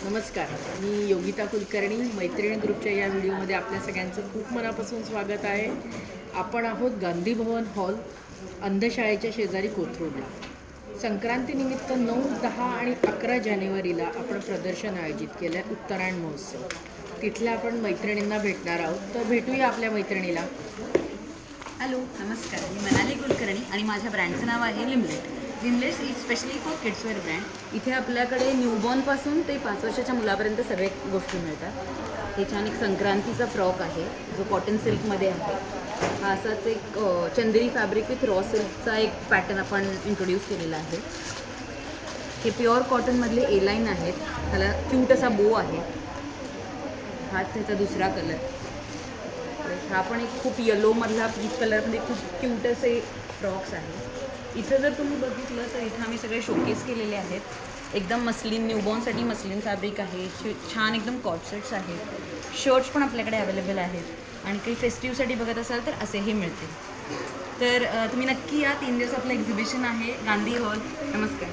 नमस्कार, मी योगिता कुलकर्णी. मैत्रिणी ग्रुपच्या या व्हिडिओमध्ये आपल्या सगळ्यांचं खूप मनापासून स्वागत आहे. आपण आहोत गांधी भवन हॉल, अंधशाळेच्या शेजारी कोथरूडला. संक्रांतीनिमित्त 9, 10 आणि 11 जानेवारीला आपण प्रदर्शन आयोजित केलं आहे, उत्तरायण महोत्सव. तिथल्या आपण मैत्रिणींना भेटणार आहोत, तर भेटूया आपल्या मैत्रिणीला. हॅलो, नमस्कार. मी मनाली कुलकर्णी आणि माझ्या ब्रँडचं नाव आहे Limlet. Limlet is specially for kidswear brand. इथे आपल्याकडे न्यूबॉर्नपासून ते 5 वर्षाच्या मुलापर्यंत सगळे गोष्टी मिळतात. हे छान एक संक्रांतीचा फ्रॉक आहे जो कॉटन सिल्कमध्ये आहे. हा असाच एक चंदेरी फॅब्रिक विथ रॉ सिल्कचा एक पॅटर्न आपण इंट्रोड्यूस केलेला आहे. हे प्युअर कॉटनमधले ए लाईन आहेत. त्याला क्यूट असा बो आहे. हाच ह्याचा दुसरा कलर. हा पण एक खूप येलोमधला पीच कलरमध्ये खूप क्यूट असे फ्रॉक्स आहेत. इथं जर तुम्ही बघितलं तर इथं आम्ही सगळे शोकेस केलेले आहेत. एकदम मस्लिन, न्यूबॉर्नसाठी मस्लिन फॅब्रिक आहे. छान एकदम कॉर्डसेट्स आहेत. शर्ट्स पण आपल्याकडे अवेलेबल आहेत आणि काही फेस्टिवसाठी बघत असाल तर असेही मिळतील. तर तुम्ही नक्की या. 3 दिवस आपलं एक्झिबिशन आहे गांधी हॉल. नमस्कार.